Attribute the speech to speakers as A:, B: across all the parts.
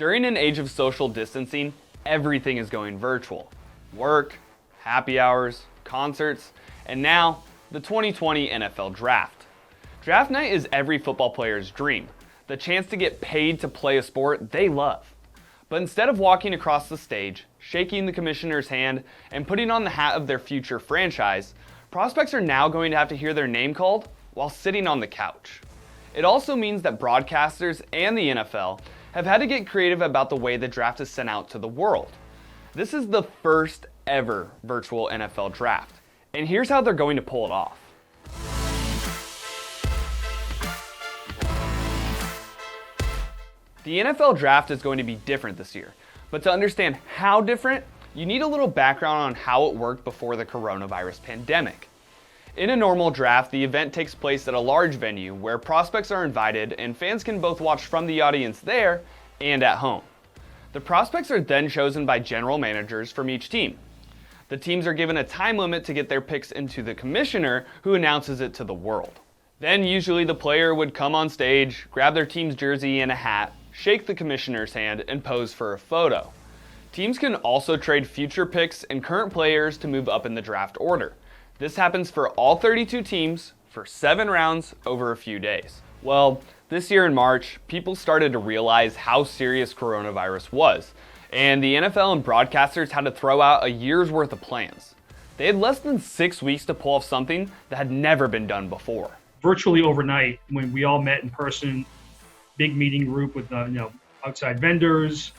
A: During an age of social distancing, everything is going virtual. Work, happy hours, concerts, and now the 2020 NFL Draft. Draft night is every football player's dream, the chance to get paid to play a sport they love. But instead of walking across the stage, shaking the commissioner's hand, and putting on the hat of their future franchise, prospects are now going to have to hear their name called while sitting on the couch. It also means that broadcasters and the NFL have had to get creative about the way the draft is sent out to the world. This is the first ever virtual NFL draft, and here's how they're going to pull it off. The NFL draft is going to be different this year, but to understand how different, you need a little background on how it worked before the coronavirus pandemic. In a normal draft, the event takes place at a large venue where prospects are invited and fans can both watch from the audience there and at home. The prospects are then chosen by general managers from each team. The teams are given a time limit to get their picks into the commissioner, who announces it to the world. Then usually the player would come on stage, grab their team's jersey and a hat, shake the commissioner's hand, and pose for a photo. Teams can also trade future picks and current players to move up in the draft order. This happens for all 32 teams for 7 rounds over a few days. Well, this year in March, people started to realize how serious coronavirus was, and the NFL and broadcasters had to throw out a year's worth of plans. They had less than 6 weeks to pull off something that had never been done before.
B: Virtually overnight, when we all met in person, big meeting group with outside vendors,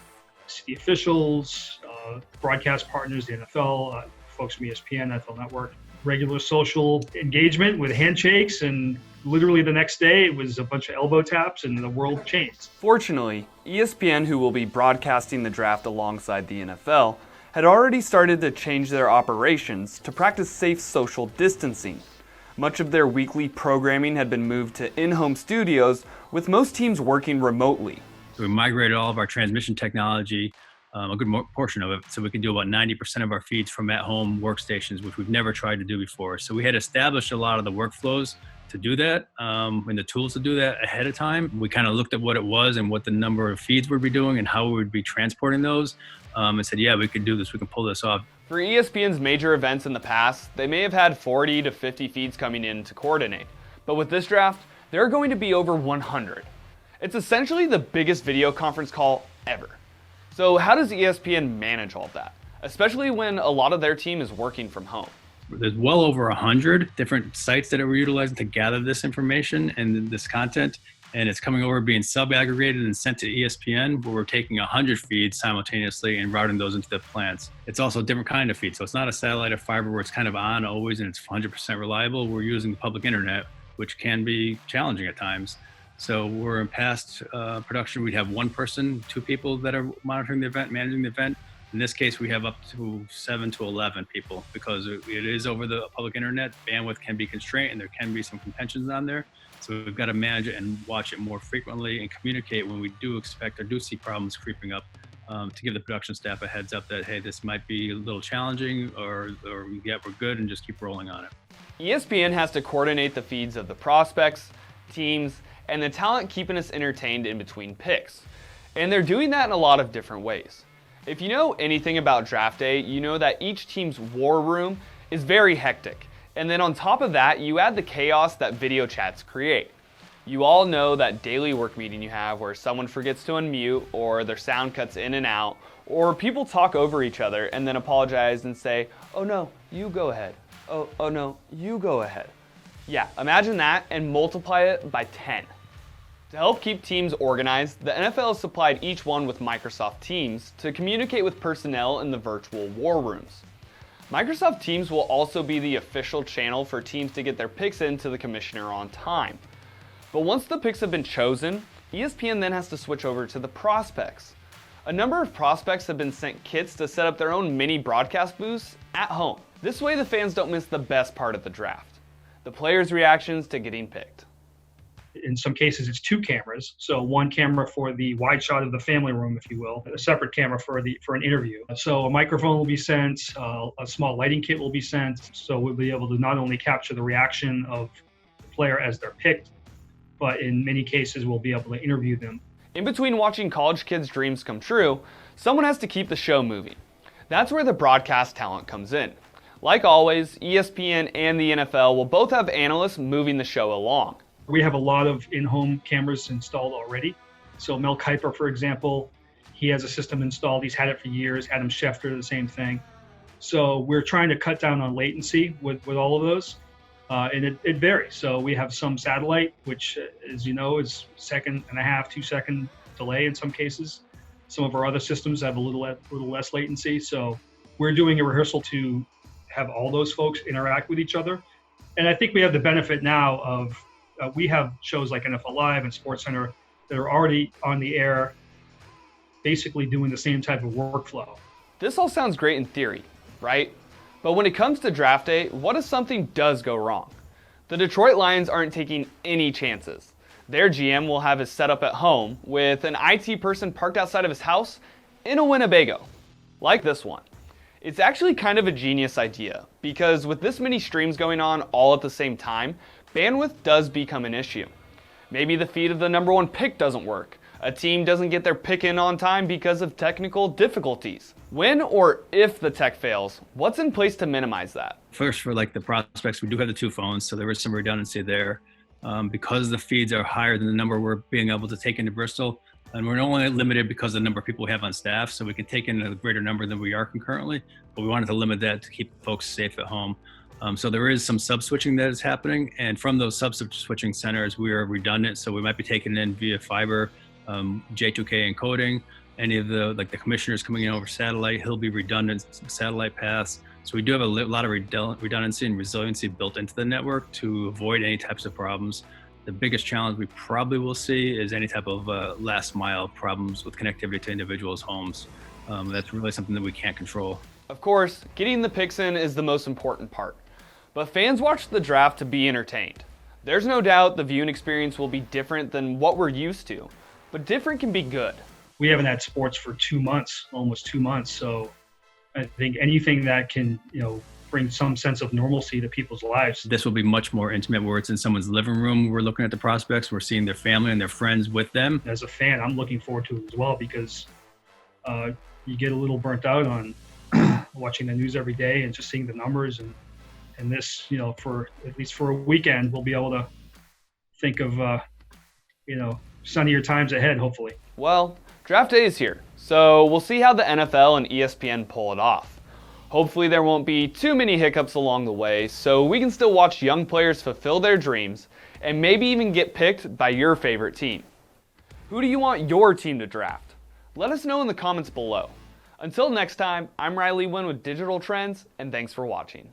B: city officials, broadcast partners, the NFL, folks from ESPN, NFL Network, regular social engagement with handshakes, and literally the next day it was a bunch of elbow taps and the world changed.
A: Fortunately, ESPN, who will be broadcasting the draft alongside the NFL, had already started to change their operations to practice safe social distancing. Much of their weekly programming had been moved to in-home studios, with most teams working remotely.
C: So we migrated all of our transmission technology, a good portion of it, so we can do about 90% of our feeds from at-home workstations, which we've never tried to do before. So we had established a lot of the workflows to do that, and the tools to do that ahead of time. We kind of looked at what it was and what the number of feeds we'd be doing and how we would be transporting those, and said, yeah, we could do this, we can pull this off.
A: For ESPN's major events in the past, they may have had 40 to 50 feeds coming in to coordinate. But with this draft, there are going to be over 100. It's essentially the biggest video conference call ever. So how does ESPN manage all of that, especially when a lot of their team is working from home?
C: There's well over 100 different sites that we're utilizing to gather this information and this content, and it's coming over being sub-aggregated and sent to ESPN, where we're taking 100 feeds simultaneously and routing those into the plants. It's also a different kind of feed, so it's not a satellite or fiber where it's kind of on always and it's 100% reliable. We're using the public internet, which can be challenging at times. So we're in past production, we'd have 1 person, 2 people that are monitoring the event, managing the event. In this case, we have up to 7 to 11 people because it is over the public internet. Bandwidth can be constrained and there can be some contentions on there. So we've got to manage it and watch it more frequently and communicate when we do expect or do see problems creeping up, to give the production staff a heads up that, hey, this might be a little challenging or yeah, we're good, and just keep rolling on it.
A: ESPN has to coordinate the feeds of the prospects, teams, and the talent keeping us entertained in between picks. And they're doing that in a lot of different ways. If you know anything about draft day, you know that each team's war room is very hectic. And then on top of that, you add the chaos that video chats create. You all know that daily work meeting you have where someone forgets to unmute, or their sound cuts in and out, or people talk over each other and then apologize and say, "Oh no, you go ahead. Oh no, you go ahead." Yeah, imagine that and multiply it by 10. To help keep teams organized, the NFL has supplied each one with Microsoft Teams to communicate with personnel in the virtual war rooms. Microsoft Teams will also be the official channel for teams to get their picks into the commissioner on time. But once the picks have been chosen, ESPN then has to switch over to the prospects. A number of prospects have been sent kits to set up their own mini broadcast booths at home. This way the fans don't miss the best part of the draft: the players' reactions to getting picked.
B: In some cases, it's 2 cameras. So 1 camera for the wide shot of the family room, if you will, a separate camera for an interview. So a microphone will be sent, a small lighting kit will be sent. So we'll be able to not only capture the reaction of the player as they're picked, but in many cases, we'll be able to interview them.
A: In between watching college kids' dreams come true, someone has to keep the show moving. That's where the broadcast talent comes in. Like always, ESPN and the NFL will both have analysts moving the show along.
B: We have a lot of in-home cameras installed already. So Mel Kiper, for example, he has a system installed. He's had it for years. Adam Schefter, the same thing. So we're trying to cut down on latency with all of those. And it varies. So we have some satellite, which, as you know, is 1.5 to 2 second delay in some cases. Some of our other systems have a little less latency. So we're doing a rehearsal to have all those folks interact with each other. And I think we have the benefit now of we have shows like NFL Live and SportsCenter that are already on the air, basically doing the same type of workflow.
A: This all sounds great in theory, right? But when it comes to draft day, what if something does go wrong? The Detroit Lions aren't taking any chances. Their GM will have his setup at home with an IT person parked outside of his house in a Winnebago, like this one. It's actually kind of a genius idea because with this many streams going on all at the same time, bandwidth does become an issue. Maybe the feed of the number 1 pick doesn't work. A team doesn't get their pick in on time because of technical difficulties. When or if the tech fails, what's in place to minimize that?
C: First, for like the prospects, we do have the 2 phones, so there is some redundancy there. Because the feeds are higher than the number we're being able to take into Bristol, and we're only limited because of the number of people we have on staff, so we can take in a greater number than we are concurrently, but we wanted to limit that to keep folks safe at home. So there is some sub-switching that is happening, and from those sub-switching centers, we are redundant, so we might be taking in via fiber, J2K encoding, any of the commissioners coming in over satellite, he'll be redundant satellite paths. So we do have a lot of redundancy and resiliency built into the network to avoid any types of problems. The biggest challenge we probably will see is any type of last mile problems with connectivity to individuals' homes. That's really something that we can't control.
A: Of course, getting the picks in is the most important part. But fans watch the draft to be entertained. There's no doubt the viewing experience will be different than what we're used to, but different can be good.
B: We haven't had sports for 2 months, almost 2 months. So I think anything that can, bring some sense of normalcy to people's lives.
C: This will be much more intimate, where it's in someone's living room. We're looking at the prospects. We're seeing their family and their friends with them.
B: As a fan, I'm looking forward to it as well because you get a little burnt out on watching the news every day and just seeing the numbers. And this, for at least for a weekend, we'll be able to think of, sunnier times ahead, hopefully.
A: Well, draft day is here, so we'll see how the NFL and ESPN pull it off. Hopefully there won't be too many hiccups along the way, so we can still watch young players fulfill their dreams and maybe even get picked by your favorite team. Who do you want your team to draft? Let us know in the comments below. Until next time, I'm Riley Wynn with Digital Trends, and thanks for watching.